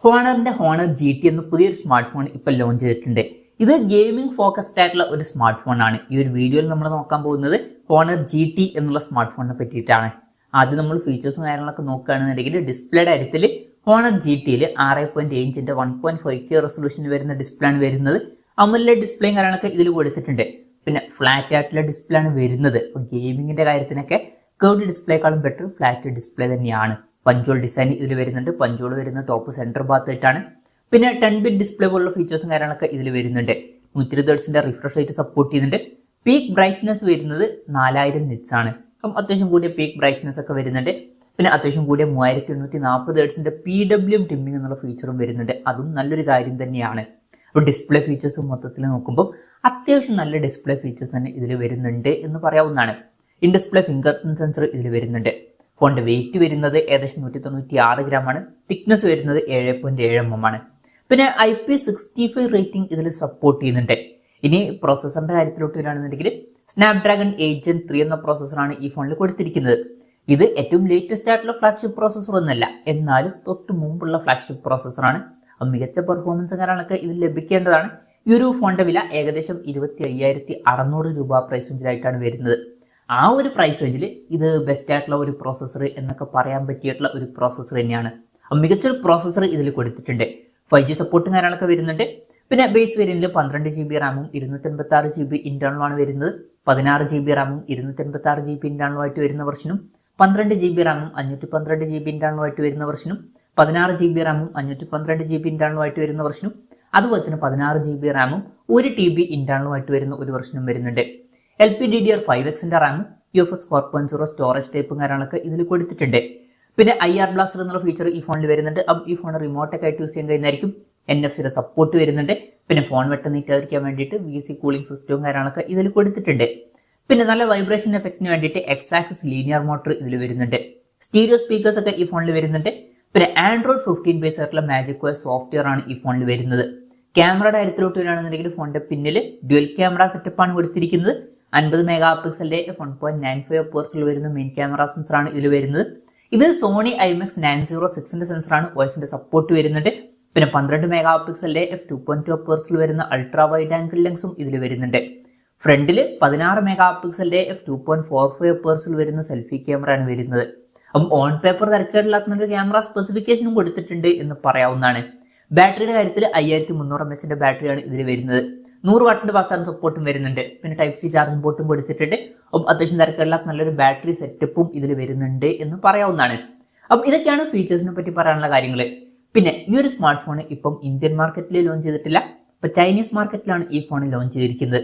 ഹോണറിന്റെ honour GT എന്ന പുതിയൊരു smart phone ഇപ്പോൾ ലോഞ്ച് ചെയ്തിട്ടുണ്ട്. ഇത് ഗെയിമിംഗ് ഫോക്കസ്ഡ് ആയിട്ടുള്ള ഒരു സ്മാർട്ട് ഫോൺ ആണ്. ഈ ഒരു വീഡിയോയിൽ നമ്മൾ നോക്കാൻ പോകുന്നത് ഹോണർ GT എന്നുള്ള സ്മാർട്ട് ഫോണിനെ പറ്റിയിട്ടാണ്. ആദ്യം നമ്മൾ ഫീച്ചേഴ്സും കാര്യങ്ങളൊക്കെ നോക്കുകയാണെന്നുണ്ടെങ്കിൽ ഡിസ്പ്ലേയുടെ കാര്യത്തിൽ ഹോണർ GTയിൽ 6.7 ഇഞ്ചിന്റെ 1.5K റെസൊല്യൂഷൻ വരുന്ന ഡിസ്പ്ലേ ആണ് വരുന്നത്. AMOLED ഡിസ്പ്ലേയും കാര്യങ്ങളൊക്കെ ഇതിൽ കൊടുത്തിട്ടുണ്ട്. പിന്നെ ഫ്ലാറ്റ് ആയിട്ടുള്ള ഡിസ്പ്ലേ ആണ് വരുന്നത്. ഇപ്പോൾ ഗെയിമിങ്ങിന്റെ കാര്യത്തിനൊക്കെ കർവ്ഡ് ഡിസ്പ്ലേക്കാളും ബെറ്റർ ഫ്ലാറ്റ് ഡിസ്പ്ലേ തന്നെയാണ്. പഞ്ചോൾ ഡിസൈൻ ഇതിൽ വരുന്നുണ്ട്. പഞ്ചോൾ വരുന്ന ടോപ്പ് സെന്റർ ഭാഗത്തായിട്ടാണ്. പിന്നെ 10-bit ഡിസ്പ്ലേ പോലുള്ള ഫീച്ചേഴ്സും കാര്യങ്ങളൊക്കെ ഇതിൽ വരുന്നുണ്ട്. 120 Hz റിഫ്രഷ് റേറ്റ് സപ്പോർട്ട് ചെയ്യുന്നുണ്ട്. പീക്ക് ബ്രൈറ്റ്നസ് വരുന്നത് 4000 നിറ്റ്സ് ആണ്. അപ്പം അത്യാവശ്യം കൂടിയ പീക്ക് ബ്രൈറ്റ്നസ് ഒക്കെ വരുന്നുണ്ട്. പിന്നെ അത്യാവശ്യം കൂടിയ 3840 Hz PWM ടിമ്മിങ് എന്നുള്ള ഫീച്ചറും വരുന്നുണ്ട്. അതും നല്ലൊരു കാര്യം തന്നെയാണ്. അപ്പോൾ ഡിസ്പ്ലേ ഫീച്ചേഴ്സ് മൊത്തത്തിൽ നോക്കുമ്പോൾ അത്യാവശ്യം നല്ല ഡിസ്പ്ലേ ഫീച്ചേഴ്സ് തന്നെ ഇതിൽ വരുന്നുണ്ട് എന്ന് പറയാവുന്നതാണ്. In display finger print sensor ഇതിൽ വരുന്നുണ്ട്. ഫോണിന്റെ വെയിറ്റ് വരുന്നത് ഏകദേശം 196 ഗ്രാം ആണ്. തിക്നെസ് വരുന്നത് 7.7 mm ആണ്. പിന്നെ IP65 റേറ്റിംഗ് ഇതിൽ സപ്പോർട്ട് ചെയ്യുന്നുണ്ട്. ഇനി പ്രോസസറിന്റെ കാര്യത്തിലോട്ട് വരികയാണെന്നുണ്ടെങ്കിൽ സ്നാപ്ഡ്രാഗൺ 8 Gen 3 എന്ന പ്രോസസറാണ് ഈ ഫോണിൽ കൊടുത്തിരിക്കുന്നത്. ഇത് ഏറ്റവും ലേറ്റസ്റ്റ് ആയിട്ടുള്ള ഫ്ലാഗ്ഷിപ്പ് പ്രോസസർ ഒന്നല്ല, എന്നാലും തൊട്ട് മുമ്പുള്ള ഫ്ലാഗ്ഷിപ്പ് പ്രോസസറാണ്. മികച്ച പെർഫോമൻസ് കാര്യങ്ങളൊക്കെ ഇതിൽ ലഭിക്കേണ്ടതാണ്. ഈ ഒരു ഫോണിന്റെ വില ഏകദേശം 25,600 രൂപ പ്രൈസ് റേഞ്ചിലായിട്ടാണ് വരുന്നത്. ആ ഒരു പ്രൈസ് റേഞ്ചിൽ ഇത് ബെസ്റ്റ് ആയിട്ടുള്ള ഒരു പ്രോസസർ എന്നൊക്കെ പറയാൻ പറ്റിയിട്ടുള്ള ഒരു പ്രോസസർ തന്നെയാണ്. മികച്ചൊരു പ്രോസസർ ഇതിൽ കൊടുത്തിട്ടുണ്ട്. 5G സപ്പോർട്ടും കാര്യങ്ങളൊക്കെ വരുന്നുണ്ട്. പിന്നെ ബേസ് വേരിയന്റിൽ 12 GB റാമും 256 GB ഇന്റേണലും ആണ് വരുന്നത്. 16 GB റാമും 256 GB ഇന്റേണലും ആയിട്ട് വരുന്ന വെർഷനും 12 GB റാമും 512 GB ഇന്റേണലും ആയിട്ട് വരുന്ന വെർഷനും 16 GB റാമും 512 GB ഇന്റേണലും ആയിട്ട് വരുന്ന വെർഷനും അതുപോലെ തന്നെ 16 GB റാമും 1 TB ഇന്റേണലും ആയിട്ട് വരുന്ന ഒരു വെർഷനും വരുന്നുണ്ട്. LPDDR5X റാമും UFS 4.0 സ്റ്റോറേജ് ടൈപ്പും കാര്യങ്ങളൊക്കെ ഇതിൽ കൊടുത്തിട്ടുണ്ട്. പിന്നെ IR ബ്ലാസ്റ്റർ എന്നുള്ള ഫീച്ചർ ഈ ഫോണിൽ വരുന്നുണ്ട്. അപ്പം ഈ ഫോൺ റിമോട്ടൊക്കെ ആയിട്ട് യൂസ് ചെയ്യാൻ കഴിയുന്നതായിരിക്കും. NFC സപ്പോർട്ട് വരുന്നുണ്ട്. പിന്നെ ഫോൺ വെട്ടം നീറ്റാതിരിക്കാൻ വേണ്ടിയിട്ട് VC കൂളിംഗ് സിസ്റ്റവും കാര്യങ്ങളൊക്കെ ഇതിൽ കൊടുത്തിട്ടുണ്ട്. പിന്നെ നല്ല വൈബ്രേഷൻ എഫക്റ്റിന് വേണ്ടിയിട്ട് X-Axis ലീനിയർ മോട്ടർ ഇതിൽ വരുന്നുണ്ട്. സ്റ്റീരിയോ സ്പീക്കേഴ്സ് ഒക്കെ ഈ ഫോണിൽ വരുന്നുണ്ട്. പിന്നെ Android 15 ബേസ് ആയിട്ടുള്ള MagicOS സോഫ്റ്റ്വെയർ ആണ് ഈ ഫോണിൽ വരുന്നത്. ക്യാമറയുടെ കാര്യത്തിലോട്ട് വരികയാണെന്നുണ്ടെങ്കിൽ ഫോണിന്റെ പിന്നിൽ ഡ്യുവൽ ക്യാമറ സെറ്റപ്പ് ആണ് കൊടുത്തിരിക്കുന്നത്. 50 മെഗാപിക്സലിന്റെ 1.95 അപ്പേഴ്സിൽ വരുന്ന മെയിൻ ക്യാമറ സെൻസറാണ് ഇതിൽ വരുന്നത്. ഇത് സോണി IMX 906 സെൻസറാണ്. വോയിസിന്റെ സപ്പോർട്ട് വരുന്നുണ്ട്. പിന്നെ 12 മെഗാപിക്സലിന്റെ f2.2 അപ്പേഴ്സിൽ വരുന്ന അൾട്രാ വൈഡ് ആംഗിൾ ലെൻസും ഇതിൽ വരുന്നുണ്ട്. ഫ്രണ്ടിൽ 16 മെഗാപിക്സലിന്റെ f2.45 അപ്പേഴ്സിൽ വരുന്ന സെൽഫി ക്യാമറ ആണ് വരുന്നത്. അപ്പം ഓൺ പേപ്പർ തിരക്കേടില്ലാത്ത ക്യാമറ സ്പെസിഫിക്കേഷനും കൊടുത്തിട്ടുണ്ട് എന്ന് പറയാവുന്നതാണ്. ബാറ്ററിയുടെ കാര്യത്തിൽ 5300 mAh ബാറ്ററിയാണ് ഇതിൽ വരുന്നത്. 100 വാട്ടിന്റെ ഫാസ്റ്റ് ചാർജിംഗ് സപ്പോർട്ടും വരുന്നുണ്ട്. പിന്നെ Type-C ചാർജിംഗ് പോർട്ടും കൊടുത്തിട്ടുണ്ട്. അപ്പം അത്യാവശ്യം തിരക്കേടില്ലാത്ത നല്ലൊരു ബാറ്ററി സെറ്റപ്പും ഇതിൽ വരുന്നുണ്ട് എന്ന് പറയാവുന്നതാണ്. അപ്പം ഇതൊക്കെയാണ് ഫീച്ചേഴ്സിനെ പറ്റി പറയാനുള്ള കാര്യങ്ങൾ. പിന്നെ ഈ ഒരു സ്മാർട്ട് ഫോൺ ഇപ്പം ഇന്ത്യൻ മാർക്കറ്റിൽ ലോഞ്ച് ചെയ്തിട്ടില്ല. ഇപ്പം ചൈനീസ് മാർക്കറ്റിലാണ് ഈ ഫോൺ ലോഞ്ച് ചെയ്തിരിക്കുന്നത്.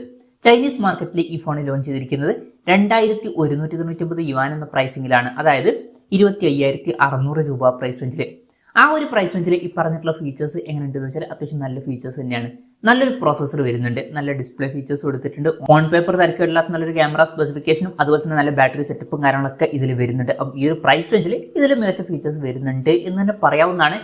ചൈനീസ് മാർക്കറ്റിൽ ഈ ഫോൺ ലോഞ്ച് ചെയ്തിരിക്കുന്നത് 2199 യുവാൻ എന്ന പ്രൈസിംഗിലാണ്. അതായത് 25,600 രൂപ പ്രൈസ് റേഞ്ചിൽ. ആ ഒരു പ്രൈസ് റേഞ്ചിൽ ഈ പറഞ്ഞിട്ടുള്ള ഫീച്ചേഴ്സ് എങ്ങനെയുണ്ടെന്ന് വെച്ചാൽ അത്യാവശ്യം നല്ല ഫീച്ചേഴ്സ് തന്നെയാണ്. നല്ലൊരു പ്രോസസർ വരുന്നുണ്ട്. നല്ല ഡിസ്പ്ലേ ഫീച്ചേഴ്സ് കൊടുത്തിട്ടുണ്ട്. ഓൺ പേപ്പർ തിരക്കേടില്ലാത്ത നല്ലൊരു ക്യാമറ സ്പെസിഫിക്കേഷനും അതുപോലെ തന്നെ നല്ല ബാറ്ററി സെറ്റപ്പും കാര്യങ്ങളൊക്കെ ഇതിൽ വരുന്നുണ്ട്. അപ്പം ഈ ഒരു പ്രൈസ് റേഞ്ചിൽ ഇതിൽ മികച്ച ഫീച്ചേഴ്സ് വരുന്നുണ്ട് എന്ന് തന്നെ പറയാവുന്നതാണ്.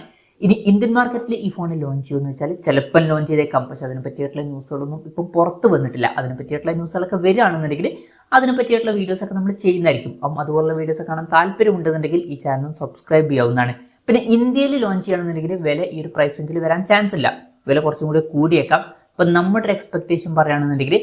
ഇനി ഇന്ത്യൻ മാർക്കറ്റിൽ ഈ ഫോൺ ലോഞ്ച് ചെയ്യുമെന്ന് വെച്ചാൽ ചിലപ്പം ലോഞ്ച് ചെയ്തേക്കാം. പക്ഷെ അതിനെ പറ്റിയിട്ടുള്ള ന്യൂസുകളൊന്നും ഇപ്പം പുറത്ത് വന്നിട്ടില്ല. അതിനെ പറ്റിയിട്ടുള്ള ന്യൂസുകളൊക്കെ വരികയാണെന്നുണ്ടെങ്കിൽ അതിനെ പറ്റിയിട്ടുള്ള വീഡിയോസ് ഒക്കെ നമ്മൾ ചെയ്യുന്നതായിരിക്കും. അപ്പം അതുപോലുള്ള വീഡിയോസ് കാണാൻ താല്പര്യമുണ്ടെന്നുണ്ടെങ്കിൽ ഈ ചാനൽ സബ്സ്ക്രൈബ് ചെയ്യാവുന്നതാണ്. പിന്നെ ഇന്ത്യയിൽ ലോഞ്ച് ചെയ്യണമെന്നുണ്ടെങ്കിൽ വില ഈ ഒരു പ്രൈസ് റേഞ്ചിൽ വരാൻ ചാൻസ് ഇല്ല. വില കുറച്ചും കൂടി കൂടിയേക്കാം. അപ്പം നമ്മുടെ ഒരു എക്സ്പെക്ടേഷൻ പറയുകയാണെന്നുണ്ടെങ്കിൽ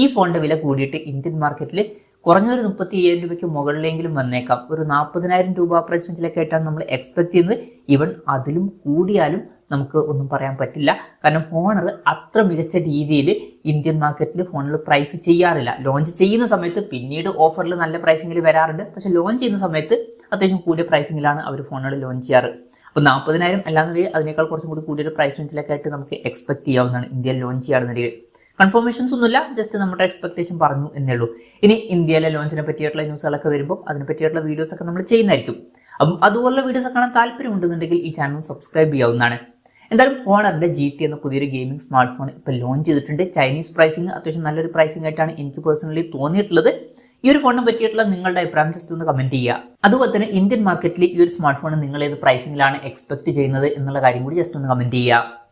ഈ ഫോണിന്റെ വില കൂടിയിട്ട് ഇന്ത്യൻ മാർക്കറ്റിൽ കുറഞ്ഞൊരു 35,000 രൂപയ്ക്ക് മുകളിലെങ്കിലും വന്നേക്കാം. ഒരു 40,000 രൂപ പ്രൈസ് റേഞ്ചിലൊക്കെ ആയിട്ടാണ് നമ്മൾ എക്സ്പെക്ട് ചെയ്യുന്നത്. ഈവൻ അതിലും കൂടിയാലും നമുക്ക് ഒന്നും പറയാൻ പറ്റില്ല. കാരണം ഹോണർ അത്ര മികച്ച രീതിയിൽ ഇന്ത്യൻ മാർക്കറ്റിൽ ഫോണിൽ പ്രൈസ് ചെയ്യാറില്ല. ലോഞ്ച് ചെയ്യുന്ന സമയത്ത് പിന്നീട് ഓഫറിൽ നല്ല പ്രൈസിങ്ങിൽ വരാറുണ്ട്. പക്ഷെ ലോഞ്ച് ചെയ്യുന്ന സമയത്ത് അത്യാവശ്യം കൂടിയ പ്രൈസിങ്ങിലാണ് അവർ ഫോണുകൾ ലോഞ്ച് ചെയ്യാറ്. അപ്പോൾ 40,000 അല്ലാന്നുണ്ടെങ്കിൽ അതിനേക്കാൾ കുറച്ചും കൂടി കൂടിയൊരു പ്രൈസ് റേഞ്ചിലൊക്കെ ആയിട്ട് നമുക്ക് എക്സ്പെക്ട് ചെയ്യാവുന്നതാണ് ഇന്ത്യയിൽ ലോഞ്ച് ചെയ്യുകയാണെന്നുണ്ടെങ്കിൽ. കൺഫർമേഷൻസ് ഒന്നുമില്ല, ജസ്റ്റ് നമ്മുടെ എക്സ്പെക്ടേഷൻ പറഞ്ഞു എന്നേ ഉള്ളൂ. ഇനി ഇന്ത്യയിലെ ലോഞ്ചിനെ പറ്റിയിട്ടുള്ള ന്യൂസുകളൊക്കെ വരുമ്പോൾ അതിനെ പറ്റിയിട്ടുള്ള വീഡിയോസ് ഒക്കെ നമ്മൾ ചെയ്യുന്നതായിരിക്കും. അപ്പം അതുപോലുള്ള വീഡിയോസ് കാണാൻ താല്പര്യമുണ്ടെന്നുണ്ടെങ്കിൽ ഈ ചാനൽ സബ്സ്ക്രൈബ് ചെയ്യാവുന്നതാണ്. എന്തായാലും ഹോണറിന്റെ GT എന്ന പുതിയൊരു ഗെയിമിംഗ് സ്മാർട്ട് ഫോൺ ഇപ്പോൾ ലോഞ്ച് ചെയ്തിട്ടുണ്ട്. ചൈനീസ് പ്രൈസിംഗ് അത്യാവശ്യം നല്ലൊരു പ്രൈസിംഗ് ആയിട്ടാണ് എനിക്ക് പേഴ്സണലി തോന്നിയിട്ടുള്ളത്. ഈ ഒരു ഫോണിനെ പറ്റിയിട്ടുള്ള നിങ്ങളുടെ അഭിപ്രായം ജസ്റ്റ് ഒന്ന് കമന്റ് ചെയ്യുക. അതുപോലെ തന്നെ ഇന്ത്യൻ മാർക്കറ്റിൽ ഈ ഒരു സ്മാർട്ട് ഫോൺ നിങ്ങൾ ഏത് പ്രൈസിംഗിലാണ് എക്സ്പെക്ട് ചെയ്യുന്നത് എന്നുള്ള കാര്യം കൂടി ജസ്റ്റ് ഒന്ന് കമന്റ് ചെയ്യുക.